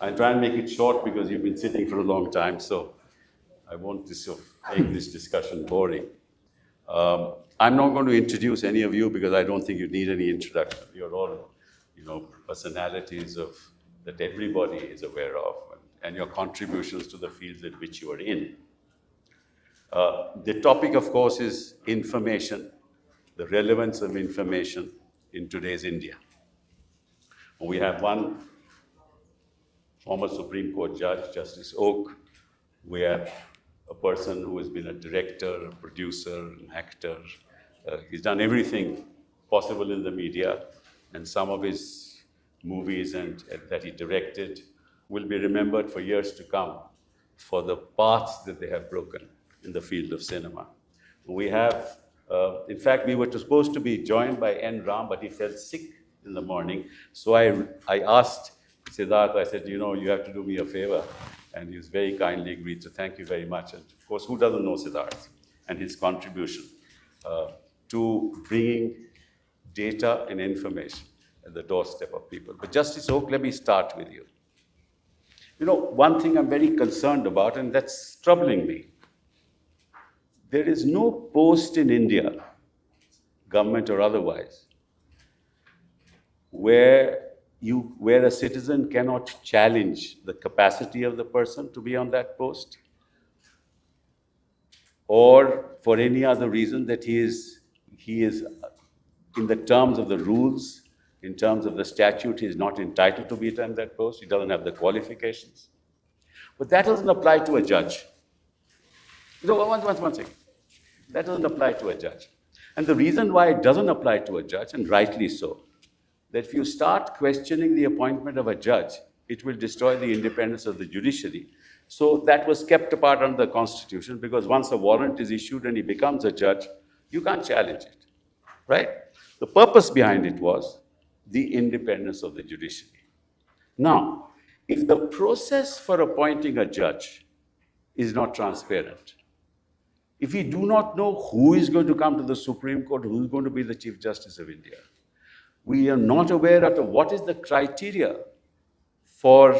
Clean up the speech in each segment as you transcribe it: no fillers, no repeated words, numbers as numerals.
I'll try and make it short because you've been sitting for a long time, so I won't make this discussion boring. I'm not going to introduce any of you because I don't think you need any introduction. You're all, personalities that everybody is aware of, and your contributions to the fields in which you are in. The topic, of course, is information, the relevance of information in today's India. We have one former Supreme Court judge, Justice Oak. We have a person who has been a director, a producer, an actor. He's done everything possible in the media, and some of his movies that he directed will be remembered for years to come for the paths that they have broken in the field of cinema. We have, in fact, we were supposed to be joined by N. Ram, but he fell sick in the morning. So I asked Siddharth, I said, you have to do me a favor. And he's very kindly agreed, so thank you very much. And of course, who doesn't know Siddharth and his contribution to bringing data and information at the doorstep of people. But Justice Oak, let me start with you. One thing I'm very concerned about, and that's troubling me. There is no post in India, government or otherwise, where a citizen cannot challenge the capacity of the person to be on that post, or for any other reason that he is in the terms of the rules, in terms of the statute, he is not entitled to be on that post. He doesn't have the qualifications. But that doesn't apply to a judge. One second. That doesn't apply to a judge. And the reason why it doesn't apply to a judge, and rightly so, that if you start questioning the appointment of a judge, it will destroy the independence of the judiciary. So that was kept apart under the Constitution, because once a warrant is issued and he becomes a judge, you can't challenge it, right? The purpose behind it was the independence of the judiciary. Now, if the process for appointing a judge is not transparent, if we do not know who is going to come to the Supreme Court, who is going to be the Chief Justice of India, we are not aware of what is the criteria for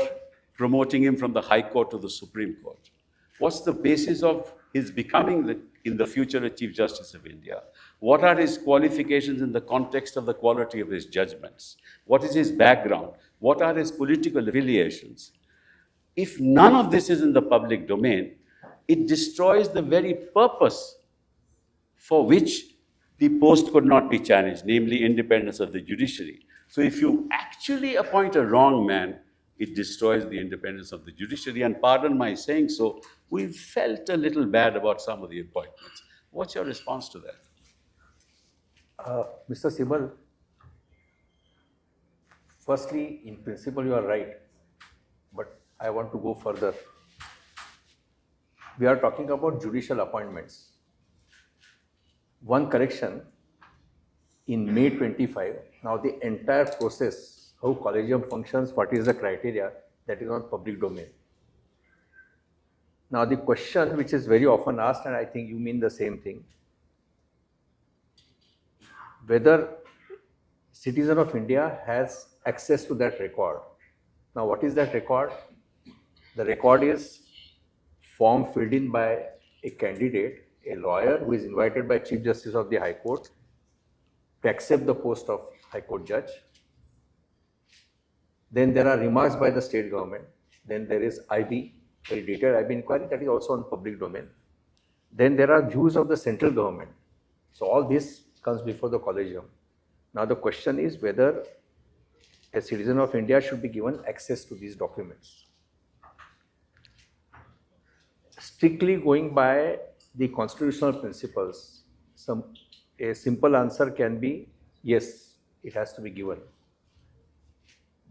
promoting him from the High Court to the Supreme Court. What's the basis of his becoming, in the future, a Chief Justice of India? What are his qualifications in the context of the quality of his judgments? What is his background? What are his political affiliations? If none of this is in the public domain, it destroys the very purpose for which the post could not be challenged, namely independence of the judiciary. So if you actually appoint a wrong man, it destroys the independence of the judiciary. And pardon my saying so, we felt a little bad about some of the appointments. What's your response to that? Mr. Sibal, firstly, in principle, you are right, but I want to go further. We are talking about judicial appointments. One correction, in May 25, now the entire process, how collegium functions, what is the criteria, that is on public domain. Now the question which is very often asked, and I think you mean the same thing, whether citizen of India has access to that record. Now what is that record? The record is form filled in by a candidate, a lawyer who is invited by Chief Justice of the High Court to accept the post of High Court judge. Then there are remarks by the state government. Then there is IB, very detailed IB inquiry, that is also on public domain. Then there are views of the central government. So all this comes before the collegium. Now the question is whether a citizen of India should be given access to these documents. Strictly going by the constitutional principles, a simple answer can be yes, it has to be given.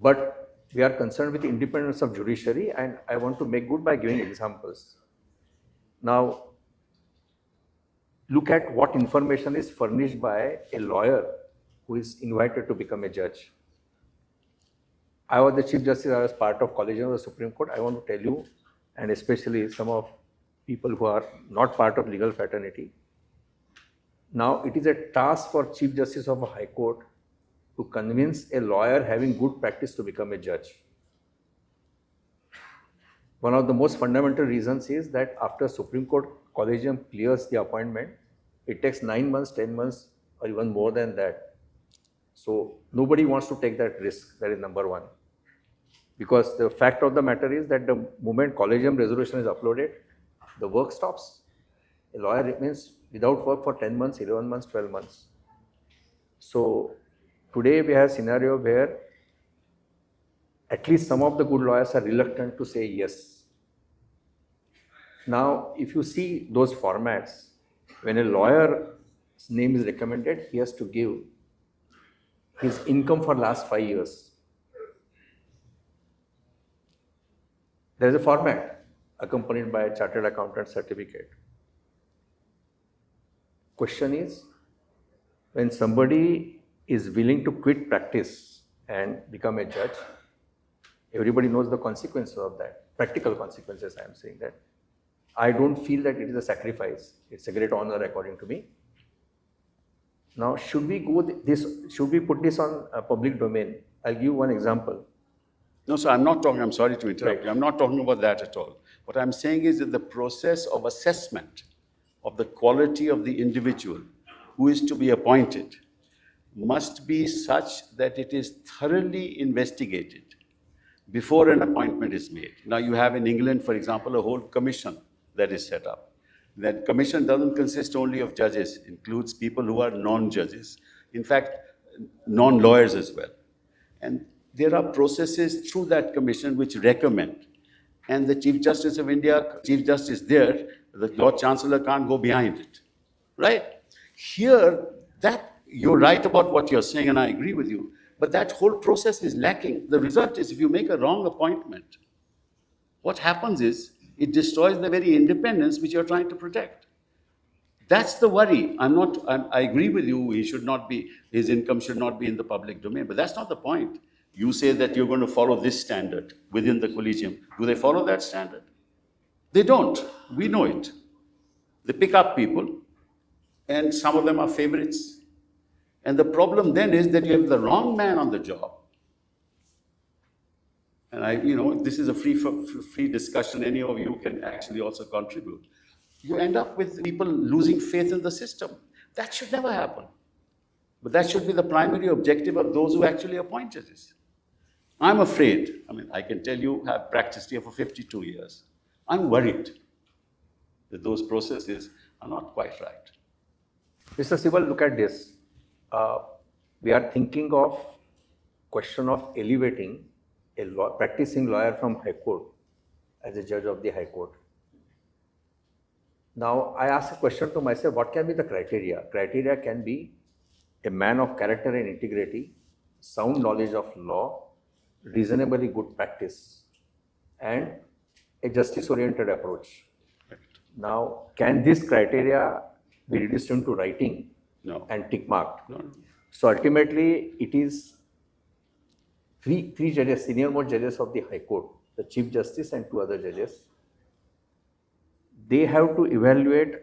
But we are concerned with the independence of judiciary, and I want to make good by giving examples. Now, look at what information is furnished by a lawyer who is invited to become a judge. I was the Chief Justice, I was part of Collegium of the Supreme Court. I want to tell you, and especially some of people who are not part of legal fraternity, now it is a task for Chief Justice of a High Court to convince a lawyer having good practice to become a judge. One of the most fundamental reasons is that after Supreme Court Collegium clears the appointment, it takes 9 months, 10 months, or even more than that. So nobody wants to take that risk. That is number one. Because the fact of the matter is that the moment Collegium resolution is uploaded, the work stops. A lawyer remains without work for 10 months, 11 months, 12 months. So today we have a scenario where at least some of the good lawyers are reluctant to say yes. Now, if you see those formats, when a lawyer's name is recommended, he has to give his income for last 5 years. There is a format accompanied by a chartered accountant certificate. Question is, when somebody is willing to quit practice and become a judge, everybody knows the consequences of that, practical consequences, I am saying that. I don't feel that it is a sacrifice. It's a great honor according to me. Now, should we put this on a public domain? I'll give one example. No, sir, I'm sorry to interrupt Right. you. I'm not talking about that at all. What I'm saying is that the process of assessment of the quality of the individual who is to be appointed must be such that it is thoroughly investigated before an appointment is made. Now, you have in England, for example, a whole commission that is set up. That commission doesn't consist only of judges, it includes people who are non-judges, in fact, non-lawyers as well. And there are processes through that commission which recommend. And the Chief Justice of India, Chief Justice there, the Lord Chancellor can't go behind it, right? Here, you're right about what you're saying, and I agree with you, but that whole process is lacking. The result is if you make a wrong appointment, what happens is it destroys the very independence which you're trying to protect. That's the worry. I agree with you, his income should not be in the public domain, but that's not the point. You say that you're going to follow this standard within the collegium. Do they follow that standard? They don't. We know it. They pick up people, and some of them are favorites. And the problem then is that you have the wrong man on the job. And this is a free discussion. Any of you can actually also contribute. You end up with people losing faith in the system. That should never happen. But that should be the primary objective of those who actually appoint judges. I'm afraid, I can tell you, I've practiced here for 52 years. I'm worried that those processes are not quite right. Mr. Sibal, look at this. We are thinking of question of elevating a practicing lawyer from High Court as a judge of the High Court. Now, I ask a question to myself, what can be the criteria? Criteria can be a man of character and integrity, sound knowledge of law, reasonably good practice, and a justice-oriented approach. Now, can this criteria be reduced into writing? No. And tick marked? No. So ultimately, it is three judges, senior most judges of the High Court, the Chief Justice and 2 other judges. They have to evaluate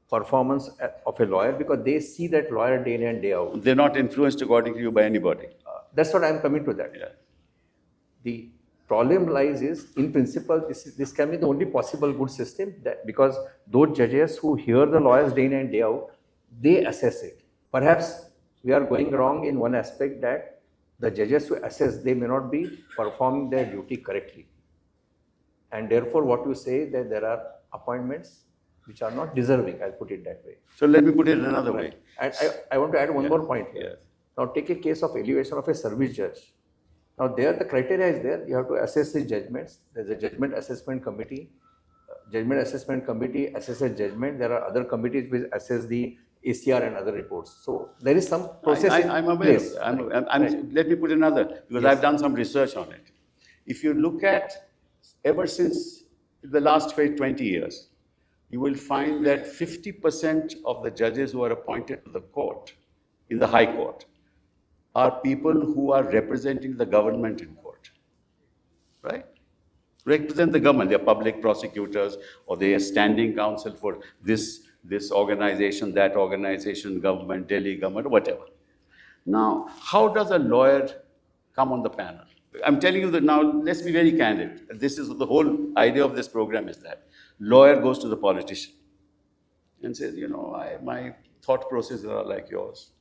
performance of a lawyer because they see that lawyer day in and day out. They're not influenced according to you by anybody. That's what I'm coming to that. Yeah. The problem lies is, in principle, this can be the only possible good system, that because those judges who hear the lawyers day in and day out, they assess it. Perhaps we are going wrong in one aspect, that the judges who assess, they may not be performing their duty correctly. And therefore, what you say, that there are appointments which are not deserving, I'll put it that way. So let me put it another way. And I want to add one more point here. Yes. Now take a case of elevation of a service judge. Now there the criteria is there, you have to assess his judgments. There's a judgment assessment committee. Judgment assessment committee assesses judgment. There are other committees which assess the ACR and other reports. So there is some process I'm aware. Let me put another, because Yes. I've done some research on it. If you look at ever since the last 20 years, you will find that 50% of the judges who are appointed to the court, in the High Court, are people who are representing the government in court, right? Represent the government. They're public prosecutors, or they are standing counsel for this organization, that organization, government, Delhi government, whatever. Now, how does a lawyer come on the panel? I'm telling you that now, let's be very candid. This is the whole idea of this program is that lawyer goes to the politician and says, my thought processes are like yours,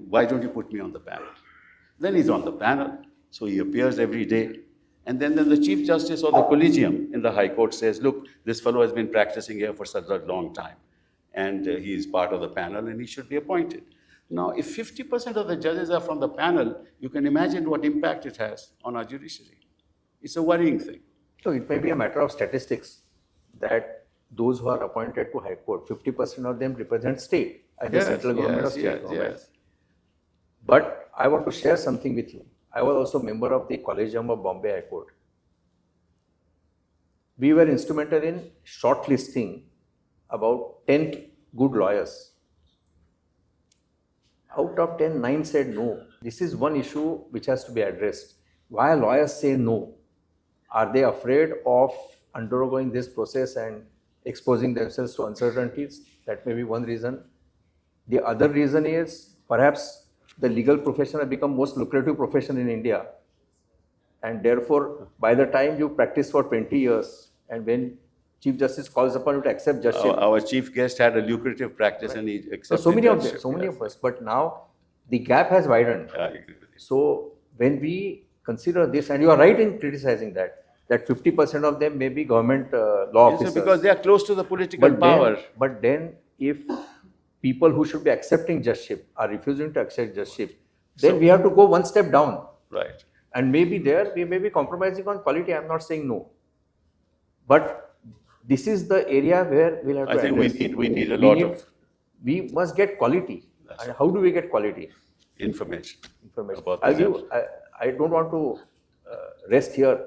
why don't you put me on the panel? Then he's on the panel, so he appears every day. And then the Chief Justice or the collegium in the High Court says, look, this fellow has been practicing here for such a long time, and he is part of the panel, and he should be appointed. Now, if 50% of the judges are from the panel, you can imagine what impact it has on our judiciary. It's a worrying thing. So it may be a matter of statistics that those who are appointed to High Court, 50% of them represent state, either central government or state government. Yes. But I want to share something with you. I was also a member of the Collegium of Bombay High Court. We were instrumental in shortlisting about 10 good lawyers. Out of 10, 9 said no. This is one issue which has to be addressed. Why lawyers say no? Are they afraid of undergoing this process and exposing themselves to uncertainties? That may be one reason. The other reason is perhaps the legal profession has become most lucrative profession in India. And therefore, by the time you practice for 20 years and when Chief Justice calls upon you to accept judgeship. Our chief guest had a lucrative practice, right, and he accepted so many of them, so many of us. But now the gap has widened. I agree with you. So when we consider this, and you are right in criticizing that 50% of them may be government law officers. Because they are close to the political power. But then if people who should be accepting judgeship are refusing to accept judgeship, then we have to go one step down. Right. And maybe there we may be compromising on quality. I'm not saying no. But this is the area where we'll have to I think we need a lot of... We must get quality. And how do we get quality? Information. About I don't want to rest here.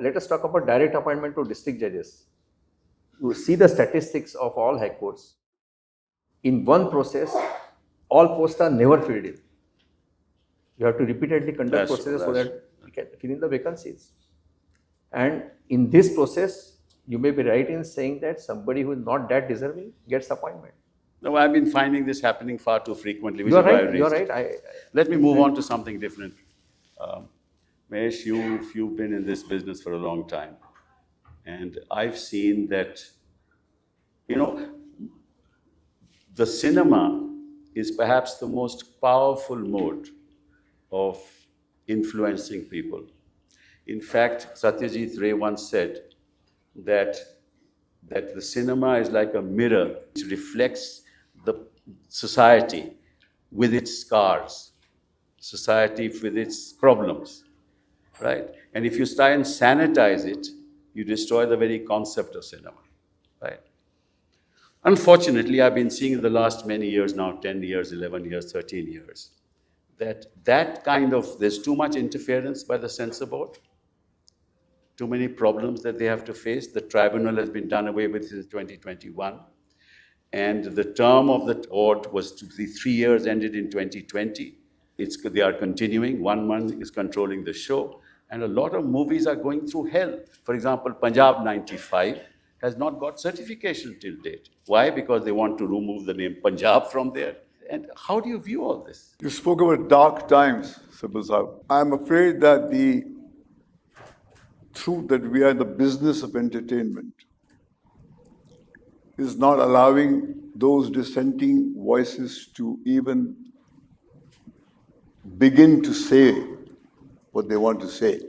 Let us talk about direct appointment to district judges. You see the statistics of all high courts. In one process, all posts are never filled in. You have to repeatedly conduct processes so that you can fill in the vacancies. And in this process, you may be right in saying that somebody who is not that deserving gets appointment. No, I've been finding this happening far too frequently. You're right. Let me move on to something different. Mahesh, you've been in this business for a long time. And I've seen that, the cinema is perhaps the most powerful mode of influencing people. In fact, Satyajit Ray once said that the cinema is like a mirror which reflects the society with its scars, society with its problems, right? And if you try and sanitize it, you destroy the very concept of cinema, right? Unfortunately, I've been seeing in the last many years now, 10 years, 11 years, 13 years, that kind of, there's too much interference by the censor board, too many problems that they have to face. The tribunal has been done away with since 2021. And the term of the court was to be 3 years, ended in 2020. They are continuing. 1 month is controlling the show. And a lot of movies are going through hell. For example, Punjab 95 has not got certification till date. Why? Because they want to remove the name Punjab from there. And how do you view all this? You spoke about dark times, Sibal Sahib. I'm afraid that the truth that we are in the business of entertainment is not allowing those dissenting voices to even begin to say what they want to say.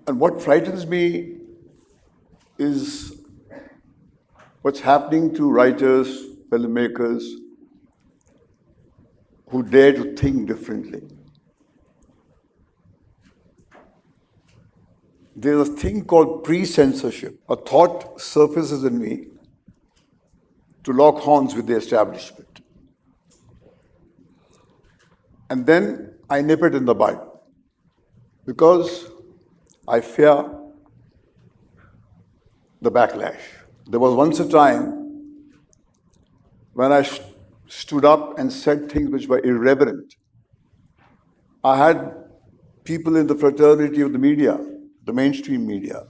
And what frightens me is what's happening to writers, filmmakers who dare to think differently. There's a thing called pre-censorship. A thought surfaces in me to lock horns with the establishment. And then I nip it in the bud because I fear the backlash. There was once a time when I stood up and said things which were irreverent. I had people in the fraternity of the media, the mainstream media,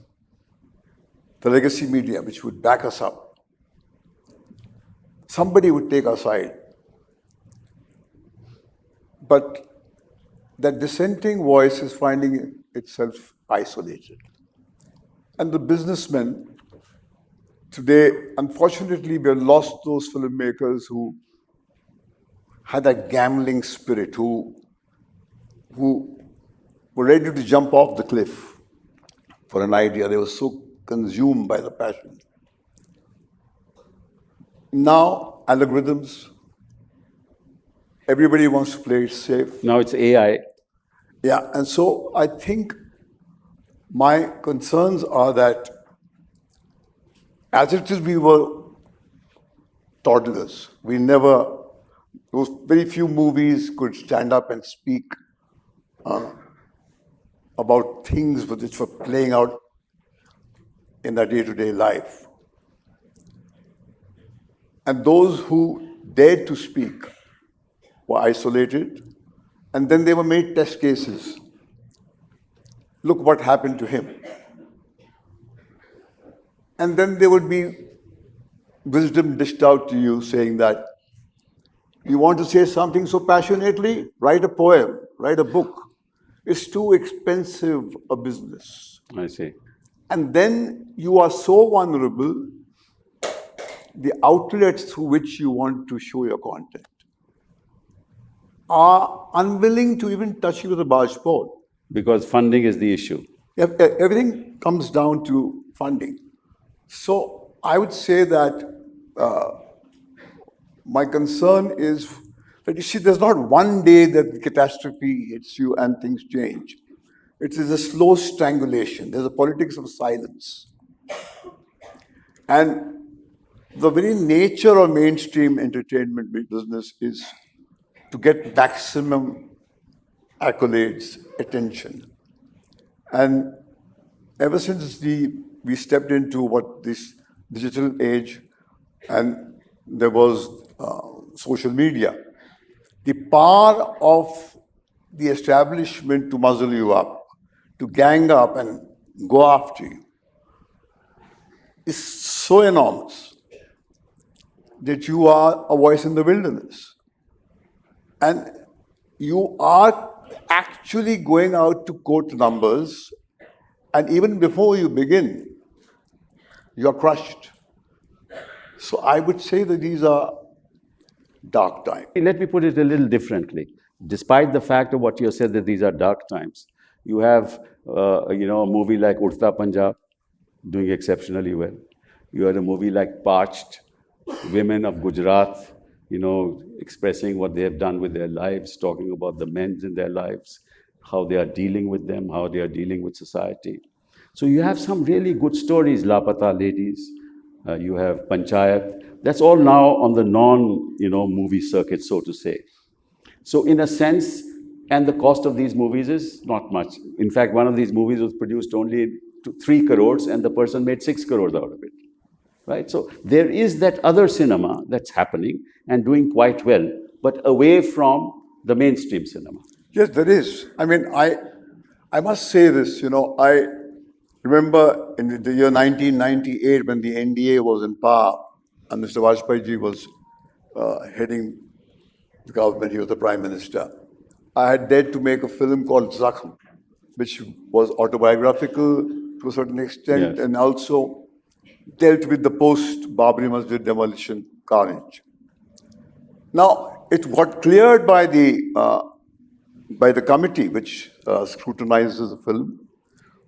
the legacy media, which would back us up. Somebody would take our side. but that dissenting voice is finding itself isolated. And the businessmen today, unfortunately, we have lost those filmmakers who had that gambling spirit, who were ready to jump off the cliff for an idea. They were so consumed by the passion. Now, algorithms, everybody wants to play it safe. Now it's AI. Yeah, and so I think my concerns are that as it is, we were toddlers. Those very few movies could stand up and speak about things which were playing out in our day-to-day life. And those who dared to speak were isolated, and then they were made test cases. Look what happened to him. And then there would be wisdom dished out to you saying that you want to say something so passionately, write a poem, write a book. It's too expensive a business. I see. And then you are so vulnerable, the outlets through which you want to show your content are unwilling to even touch you with a barge pole. Because funding is the issue. Everything comes down to funding. So I would say that my concern is that, you see, there's not one day that the catastrophe hits you and things change. It is a slow strangulation. There's a politics of silence. And the very nature of mainstream entertainment business is to get maximum accolades, attention. And ever since we stepped into what this digital age, and there was social media, the power of the establishment to muzzle you up, to gang up and go after you, is so enormous that you are a voice in the wilderness. And you are actually going out to quote numbers, and even before you begin, you're crushed. So I would say that these are dark times. Let me put it a little differently. Despite the fact of what you said that these are dark times, you have a movie like Udta Punjab doing exceptionally well. You had a movie like Parched, women of Gujarat, expressing what they have done with their lives, talking about the men in their lives, how they are dealing with them, how they are dealing with society. So you have some really good stories, Lapata Ladies, you have Panchayat. That's all now on the non-movie circuit, so to say. So in a sense, and the cost of these movies is not much. In fact, one of these movies was produced only 3 crores and the person made 6 crores out of it. Right? So there is that other cinema that's happening and doing quite well, but away from the mainstream cinema. Yes, there is. I mean, I must say this, I remember in the year 1998 when the NDA was in power and Mr. Vajpayee ji was heading the government, he was the Prime Minister. I had dared to make a film called Zakhm, which was autobiographical to a certain extent, Yes. and also dealt with the post-Babri Masjid demolition carnage. Now, it got cleared by the committee which scrutinizes the film,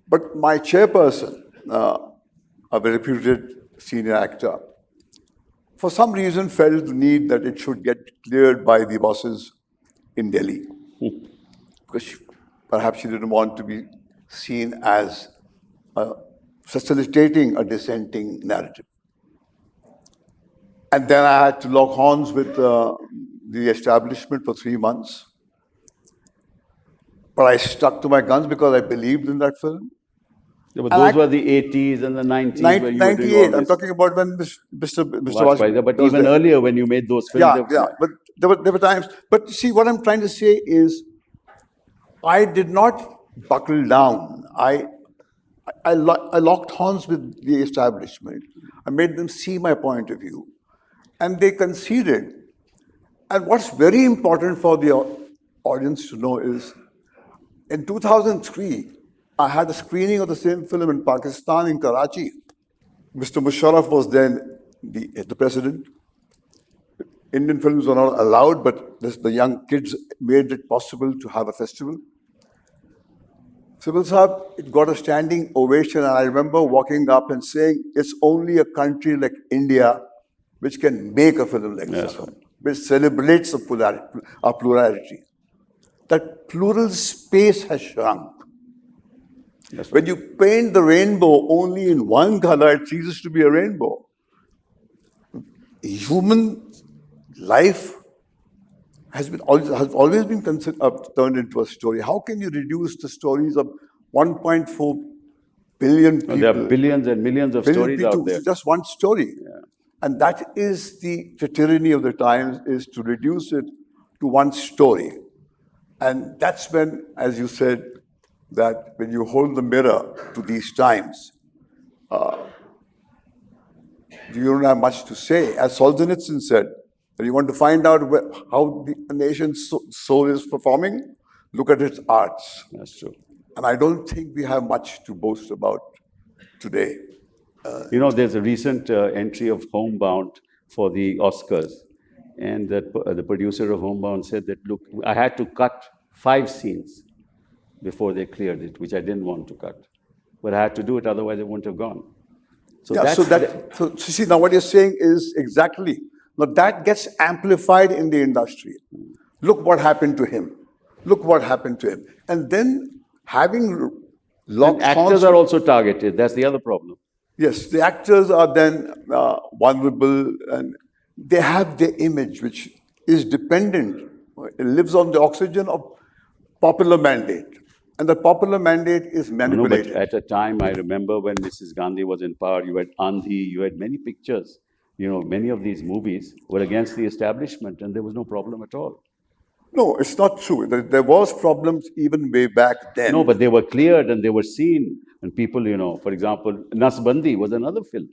but my chairperson, a very reputed senior actor, for some reason felt the need that it should get cleared by the bosses in Delhi, because perhaps she didn't want to be seen as facilitating a dissenting narrative. And then I had to lock horns with the establishment for 3 months. But I stuck to my guns because I believed in that film. Yeah, but those were the 80s and the 90s where you were doing all 98, I'm this talking about when Mr. Vajpayee. But was even there. earlier when you made those films, Yeah, but there were times. But see, what I'm trying to say is, I did not buckle down. I locked horns with the establishment. I made them see my point of view. And they conceded. And what's very important for the audience to know is, in 2003, I had a screening of the same film in Pakistan, in Karachi. Mr. Musharraf was then the president. Indian films were not allowed, but the young kids made it possible to have a festival. Sibal Saab, it got a standing ovation, and I remember walking up and saying, it's only a country like India which can make a film like this, which celebrates our plurality. That plural space has shrunk. When you paint the rainbow only in one color, it ceases to be a rainbow. Human life has always been turned into a story. How can you reduce the stories of 1.4 billion people? There are billions and millions of stories out there. Just one story. Yeah. And that is the tyranny of the times, is to reduce it to one story. And that's when, as you said, that when you hold the mirror to these times, you don't have much to say. As Solzhenitsyn said, that you want to find out how the nation's soul is performing, look at its arts. That's true. And I don't think we have much to boast about today. There's a recent entry of Homebound for the Oscars. And the producer of Homebound said that, look, I had to cut 5 scenes before they cleared it, which I didn't want to cut. But I had to do it, otherwise it wouldn't have gone. So yeah, so see, now what you're saying is exactly, now that gets amplified in the industry. Look what happened to him. Look what happened to him. And then having actors are also targeted. That's the other problem. Yes, the actors are then vulnerable, and they have their image, which is dependent. It lives on the oxygen of popular mandate. And the popular mandate is manipulated. No, but at a time, I remember when Mrs. Gandhi was in power, you had Andhi, you had many pictures. Many of these movies were against the establishment, and there was no problem at all. No, it's not true. There was problems even way back then. No, but they were cleared and they were seen. And people, for example, Nasbandi was another film.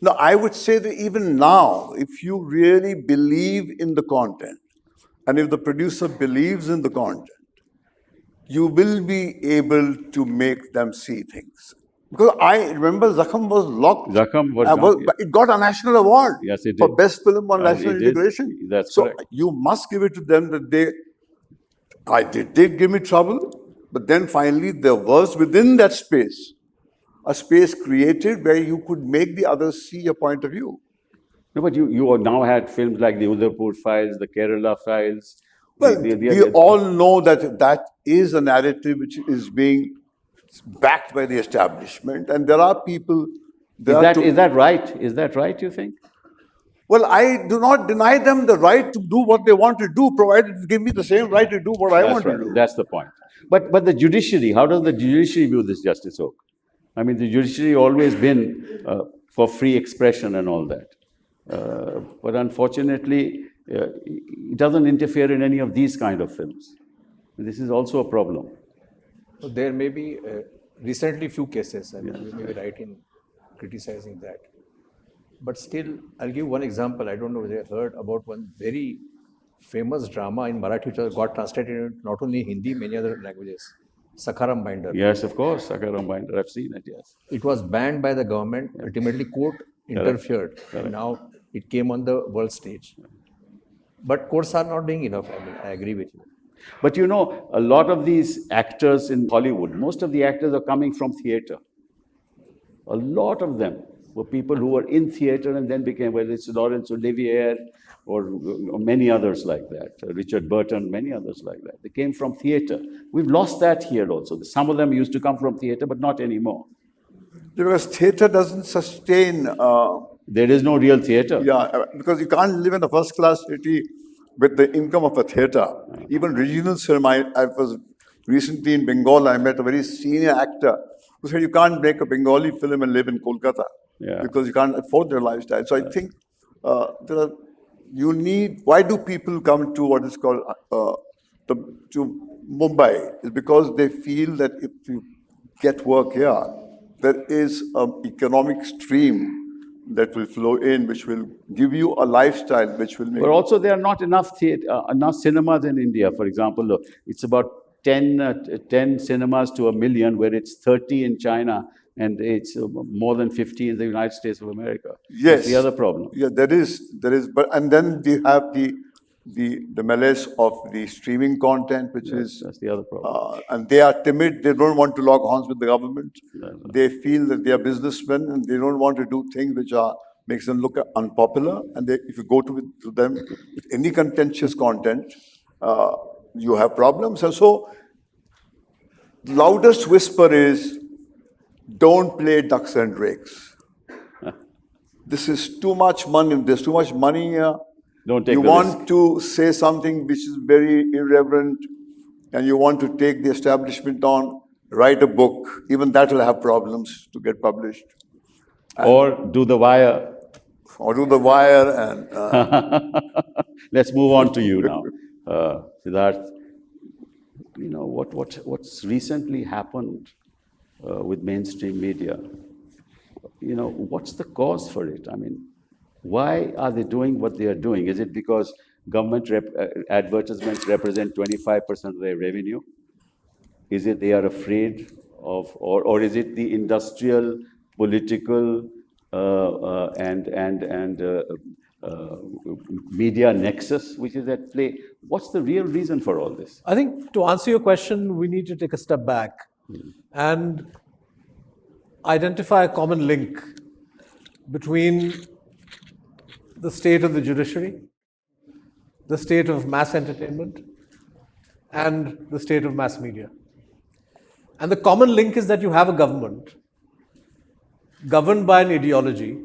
No, I would say that even now, if you really believe in the content, and if the producer believes in the content, you will be able to make them see things. Because I remember Zakham was locked. Zakham was it got a national award. Yes, it did. For best film on national integration. That's so correct. You must give it to them that they did give me trouble, but then finally there was within that space a space created where you could make the others see your point of view. No, but you now had films like the Udaipur Files, the Kerala Files. Well, we all know that is a narrative which is being backed by the establishment, and there are people. Is that right? Is that right, you think? Well, I do not deny them the right to do what they want to do, provided they give me the same right to do what I want to do. That's the point. But the judiciary, how does the judiciary view this, Justice Oak? I mean, the judiciary always been for free expression and all that. But unfortunately, it doesn't interfere in any of these kind of films. This is also a problem. So there may be recently few cases, and you may be right in criticizing that. But still, I'll give one example. I don't know whether you heard about one very famous drama in Marathi which got translated into not only Hindi, many other languages. Sakharam Binder. Yes, of course, Sakharam Binder. I've seen it, yes. It was banned by the government. Ultimately, court interfered. Correct. And now it came on the world stage. But courts are not doing enough. I agree with you. But a lot of these actors in Hollywood, most of the actors are coming from theater. A lot of them were people who were in theater and then became, whether it's Laurence Olivier or many others like that, Richard Burton, many others like that. They came from theater. We've lost that here also. Some of them used to come from theater, but not anymore. Because theater doesn't sustain... there is no real theater. Yeah, because you can't live in a first-class city with the income of a theater. Even regional cinema, I was recently in Bengal, I met a very senior actor who said, you can't make a Bengali film and live in Kolkata because you can't afford their lifestyle. So I think why do people come to what is called, to Mumbai? It's because they feel that if you get work here, there is an economic stream that will flow in, which will give you a lifestyle, which will make. But also, there are not enough enough cinemas in India. For example, it's about 10 cinemas to a million, where it's 30 in China, and it's more than 50 in the United States of America. Yes. That's the other problem. Yeah, there is, but and then we have the malaise of the streaming content, which is That's the other problem. and they are timid. They don't want to lock horns with the government. They feel that they are businessmen and they don't want to do things which makes them look unpopular. And if you go to them with any contentious content, you have problems. And so, the loudest whisper is, don't play ducks and drakes. This is too much money. There's too much money here. Don't take You the want risk. to say something which is very irreverent, and you want to take the establishment on, write a book. Even that will have problems to get published. Or do the wire. Or do the wire and Let's move on to you now, Siddharth. You know what's recently happened with mainstream media. You know, what's the cause for it? I mean, why are they doing what they are doing? Is it because government advertisements represent 25% of their revenue? Is it they are afraid of, or is it the industrial, political, and media nexus which is at play? What's the real reason for all this? I think to answer your question, we need to take a step back and identify a common link between the state of the judiciary, the state of mass entertainment, and the state of mass media. And the common link is that you have a government governed by an ideology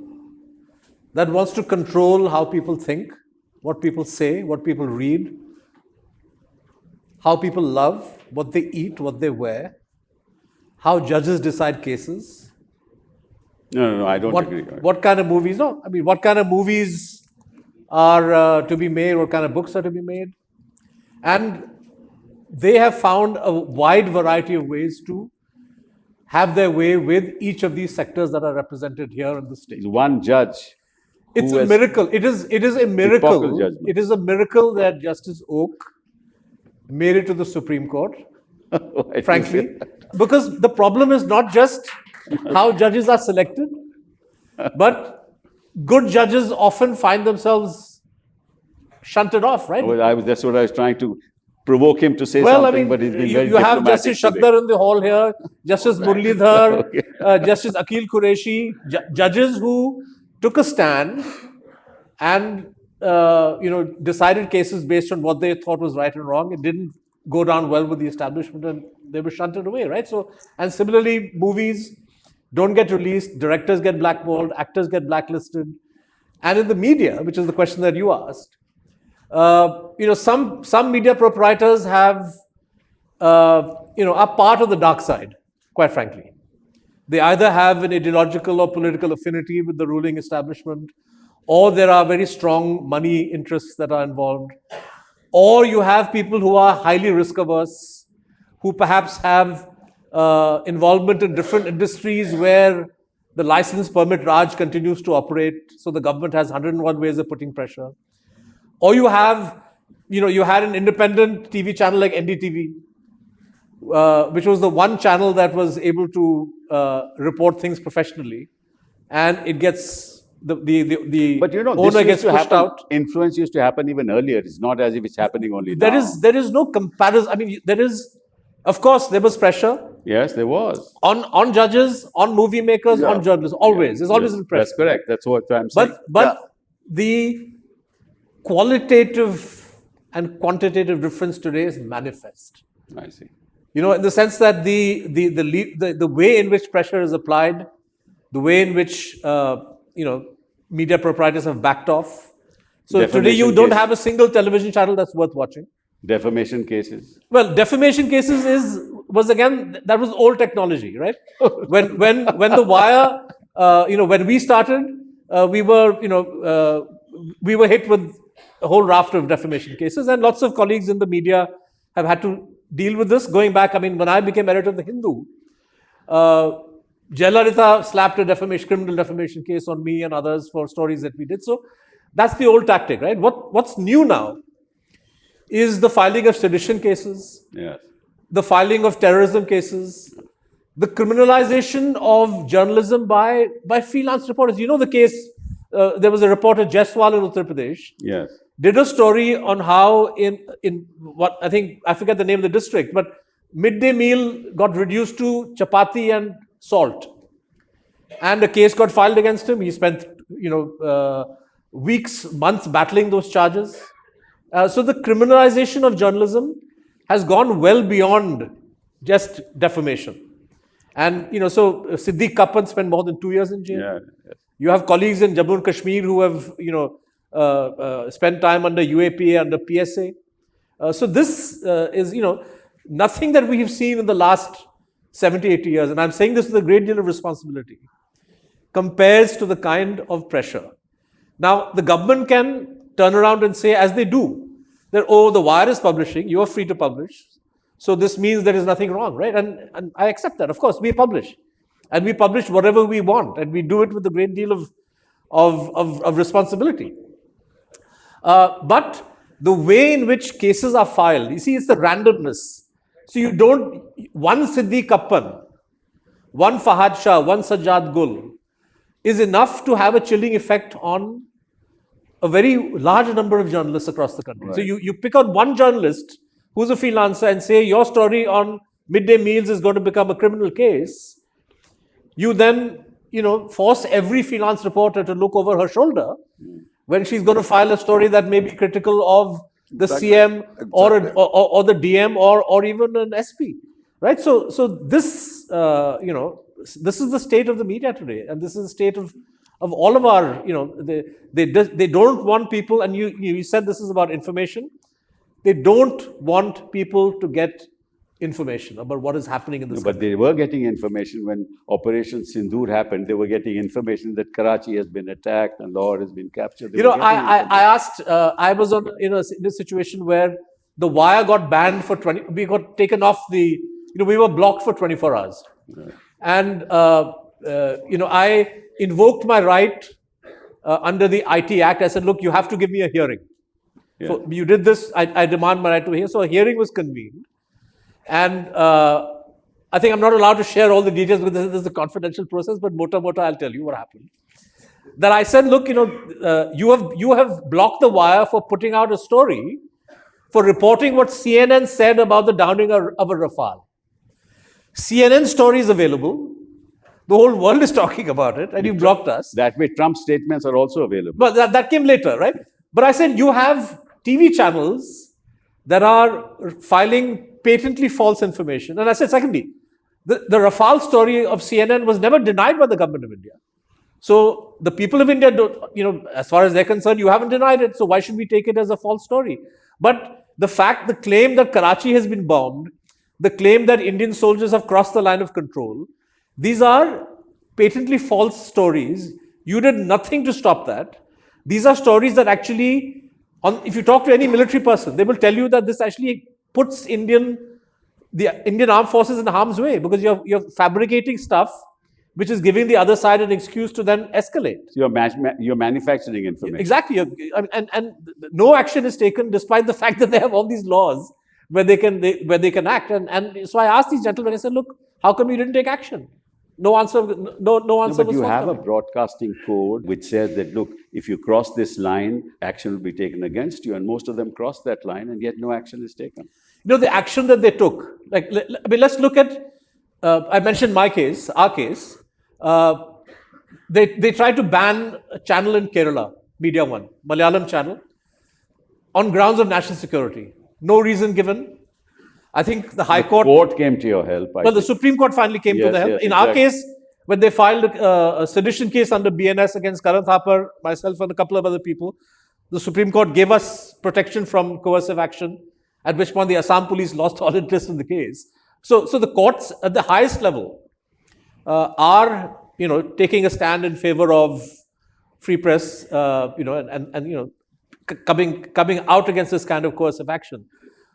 that wants to control how people think, what people say, what people read, how people love, what they eat, what they wear, how judges decide cases. No, I don't agree. What kind of movies? No, I mean, what kind of movies are to be made? What kind of books are to be made? And they have found a wide variety of ways to have their way with each of these sectors that are represented here in the state. One judge. It's a miracle. It is a miracle. It is a miracle that Justice Oak made it to the Supreme Court, frankly. Because the problem is not just how judges are selected, but good judges often find themselves shunted off, right? Well, that's what I was trying to provoke him to say Well, something, I mean, but he's been very you have diplomatic Justice today. Shakdar in the hall here, Justice Muralidhar, Justice Akhil Qureshi, judges who took a stand and decided cases based on what they thought was right and wrong. It didn't go down well with the establishment, and they were shunted away, right? So, and similarly, movies don't get released, directors get blackballed, actors get blacklisted, and in the media, which is the question that you asked, some media proprietors have, are part of the dark side, quite frankly. They either have an ideological or political affinity with the ruling establishment, or there are very strong money interests that are involved, or you have people who are highly risk averse, who perhaps have involvement in different industries where the license permit Raj continues to operate, so the government has 101 ways of putting pressure. Or you have, you had an independent TV channel like NDTV, which was the one channel that was able to report things professionally, and it gets the But owner gets pushed out. Influence used to happen even earlier. It's not as if it's happening only now. There is no comparison. I mean, of course, there was pressure. Yes, there was. On judges, on movie makers, on journalists, always. There's always been pressure. That's correct. That's what I'm saying. But the qualitative and quantitative difference today is manifest. I see. In the sense that the way in which pressure is applied, the way in which media proprietors have backed off. So today you don't have a single television channel that's worth watching. Defamation cases. Well, defamation cases was again, that was old technology, right? when the wire, when we started, we were hit with a whole raft of defamation cases, and lots of colleagues in the media have had to deal with this. Going back, I mean, when I became editor of the Hindu, Jayalalitha slapped a criminal defamation case on me and others for stories that we did. So that's the old tactic, right? What's new now is the filing of sedition cases, Yes. the filing of terrorism cases, the criminalization of journalism by freelance reporters. You know the case, there was a reporter, Jaiswal in Uttar Pradesh, Yes. did a story on how in what I forget the name of the district, but midday meal got reduced to chapati and salt. And a case got filed against him. He spent, weeks, months battling those charges. So the criminalization of journalism has gone well beyond just defamation. And, so Siddiq Kappan spent more than 2 years in jail. Yeah. Yes. You have colleagues in Jammu and Kashmir who have, spent time under UAPA, under PSA. So this is, nothing that we have seen in the last 70, 80 years, and I'm saying this with a great deal of responsibility, compares to the kind of pressure. Now, the government can turn around and say, as they do, that, oh, the Wire is publishing, you are free to publish, so this means there is nothing wrong, right? And I accept that. Of course, we publish. And we publish whatever we want, and we do it with a great deal of responsibility. But the way in which cases are filed, you see, it's the randomness. So you don't, one Siddiq Kappan, one Fahad Shah, one Sajjad Gul is enough to have a chilling effect on a very large number of journalists across the country. Right. So you pick out one journalist who's a freelancer and say your story on midday meals is going to become a criminal case. You then, force every freelance reporter to look over her shoulder when she's going to file a story that may be critical of the CM or the DM or even an SP, right? So this, this is the state of the media today, and this is the state of all of our, they don't want people, and you said this is about information. They don't want people to get information about what is happening in the But they were getting information when Operation Sindoor happened. They were getting information that Karachi has been attacked and Lahore has been captured. I asked, I was in a situation where the Wire got banned for we got taken off we were blocked for 24 hours. Right. And, I invoked my right under the IT Act. I said, look, you have to give me a hearing. Yeah. So you did this, I demand my right to hear. So a hearing was convened. And I think I'm not allowed to share all the details because this is a confidential process, but mota I'll tell you what happened. That I said, look, you have blocked the Wire for putting out a story for reporting what CNN said about the downing of a Rafale. CNN story is available. The whole world is talking about it, and you blocked us. That way, Trump's statements are also available. But that came later, right? But I said, you have TV channels that are filing patently false information. And I said, secondly, the Rafale story of CNN was never denied by the government of India. So the people of India don't, as far as they're concerned, you haven't denied it. So why should we take it as a false story? But the claim that Karachi has been bombed, the claim that Indian soldiers have crossed the line of control, these are patently false stories. You did nothing to stop that. These are stories that actually, if you talk to any military person, they will tell you that this actually puts the Indian armed forces in harm's way because you're fabricating stuff which is giving the other side an excuse to then escalate. So you're manufacturing information. Exactly. And no action is taken despite the fact that they have all these laws where they can act. And so I asked these gentlemen, I said, look, how come you didn't take action? No answer. No answer. But you have a broadcasting code which says that, look, if you cross this line, action will be taken against you. And most of them cross that line, and yet no action is taken. The action that they took. Let's look at. I mentioned our case. They tried to ban a channel in Kerala, Media One, Malayalam channel, on grounds of national security. No reason given. I think the High Court... The court came to your help. The Supreme Court finally came to the help. In our case, when they filed a sedition case under BNS against Karan Thapar, myself and a couple of other people, the Supreme Court gave us protection from coercive action, at which point the Assam police lost all interest in the case. So the courts at the highest level are, taking a stand in favor of free press, and coming out against this kind of coercive action.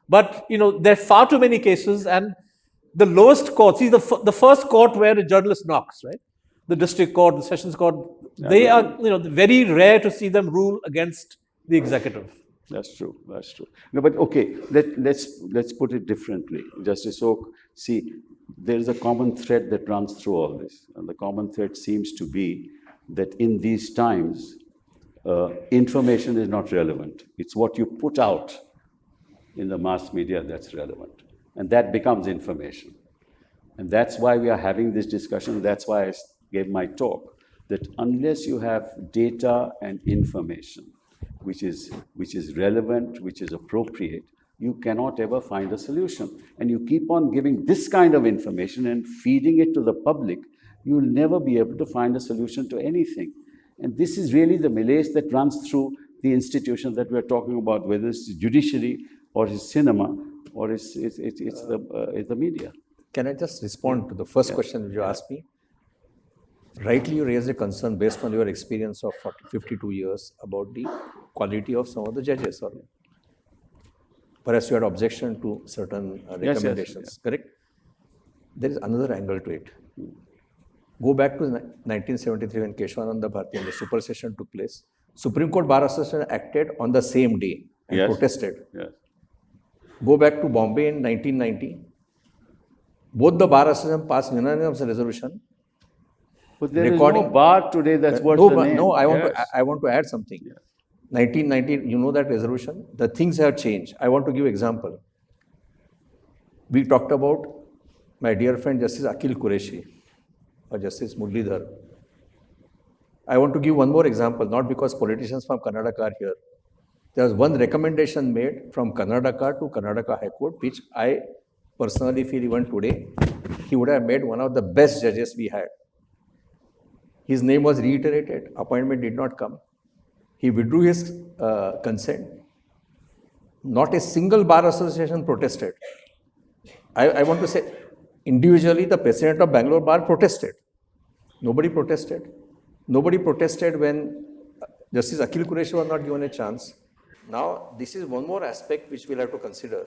But, there are far too many cases, and the lowest court, see the first court where a journalist knocks, right? The district court, the sessions court, they are, very rare to see them rule against the executive. That's true. That's true. No, but okay, let's put it differently. Justice Oak, see, there is a common thread that runs through all this, and the common thread seems to be that in these times, information is not relevant. It's what you put out in the mass media that's relevant, and that becomes information. And that's why we are having this discussion. That's why I gave my talk, that unless you have data and information, which is relevant, which is appropriate, you cannot ever find a solution. And you keep on giving this kind of information and feeding it to the public, you will never be able to find a solution to anything. And this is really the malaise that runs through the institutions that we're talking about, whether it's the judiciary or it's cinema or it's the media. Can I just respond to the first question you asked me? Rightly, you raised a concern based on your experience of 52 years about the quality of some of the judges. Or perhaps you had objection to certain recommendations, correct? There is another angle to it. Go back to 1973 when Keshavananda Bharati and the supersession took place. Supreme Court Bar Association acted on the same day and protested. Yes. Go back to Bombay in 1990. Both the Bar Association passed unanimous resolution. But there is no bar today that's worth the name. No, I want to add something. Yeah. 1990, you know that resolution? The things have changed. I want to give example. We talked about my dear friend Justice Akhil Qureshi or Justice Muralidhar. I want to give one more example, not because politicians from Karnataka are here. There was one recommendation made from Karnataka to Karnataka High Court, which I personally feel even today, he would have made one of the best judges we had. His name was reiterated, appointment did not come. He withdrew his consent. Not a single bar association protested. I want to say, individually, the president of Bangalore Bar protested. Nobody protested. Nobody protested when Justice Akhil Qureshi was not given a chance. Now, this is one more aspect which we'll have to consider.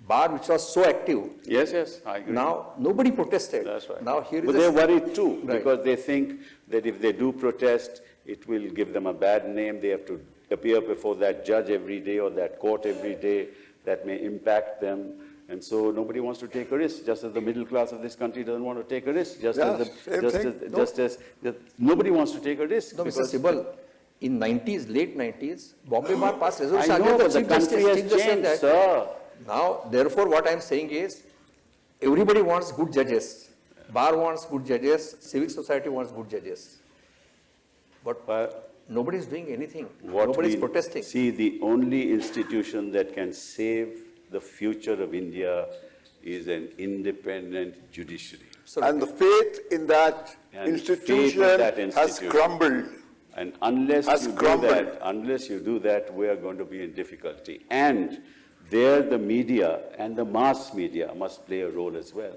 Bar, which was so active. Yes, I agree. Now, nobody protested. That's right. Now, here is but they're worried too, because they think that if they do protest, it will give them a bad name. They have to appear before that judge every day or that court every day. That may impact them. And so nobody wants to take a risk, just as the middle class of this country doesn't want to take a risk. Nobody wants to take a risk. No, Mr. Sibal, in late 90s, Bombay Bar passed resolution. I know, but the country has changed, sir. Now, therefore, what I am saying is, everybody wants good judges. Bar wants good judges. Civic society wants good judges. But nobody is doing anything. Nobody is protesting. See, the only institution that can save the future of India is an independent judiciary. And the faith in that institution has crumbled. And unless you do that, we are going to be in difficulty. And there, the media and the mass media must play a role as well.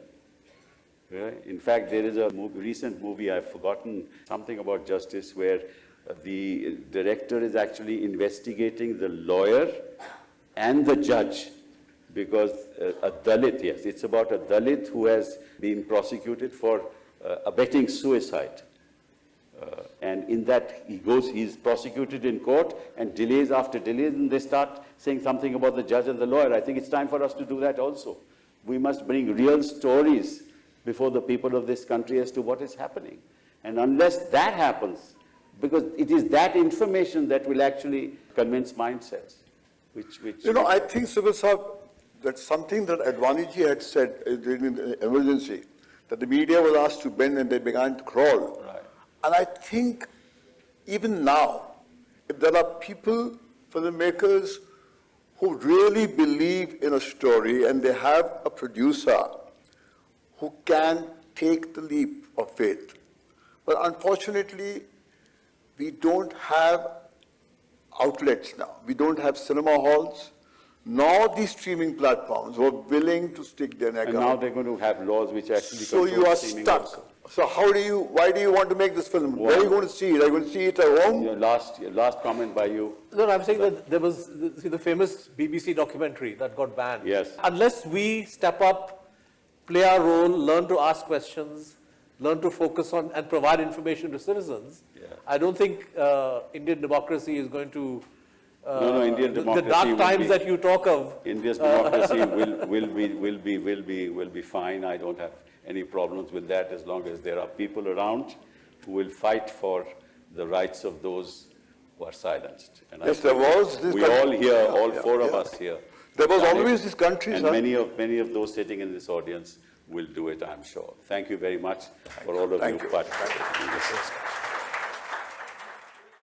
Right? In fact, there is a recent movie, I've forgotten something about justice, where the director is actually investigating the lawyer and the judge, because a Dalit, yes, it's about a Dalit who has been prosecuted for abetting suicide. And in that, he's prosecuted in court, and delays after delays, and they start saying something about the judge and the lawyer. I think it's time for us to do that also. We must bring real stories before the people of this country as to what is happening. And unless that happens, because it is that information that will actually convince mindsets. I think, Sibal Sahab, that's something that Advaniji had said during the emergency, that the media was asked to bend and they began to crawl. Right. And I think even now, if there are people, filmmakers, who really believe in a story and they have a producer who can take the leap of faith. But unfortunately, we don't have outlets now. We don't have cinema halls, nor the streaming platforms who are willing to stick their neck out. And now they're going to have laws which actually So you are stuck. Also. So why do you want to make this film? Where are you going to see it? Are you going to see it at home? Your last comment by you. No, I'm saying that there was the famous BBC documentary that got banned. Yes. Unless we step up play our role, learn to ask questions, learn to focus on and provide information to citizens, I don't think Indian democracy is going to. No, Indian democracy. The dark times that you talk of. India's democracy will be fine. I don't have any problems with that as long as there are people around who will fight for the rights of those who are silenced. And Yes, there was this. we all here, all four of us here. There was always this country, and sir. many of those sitting in this audience will do it, I'm sure. Thank you very much for all of you participating in this discussion.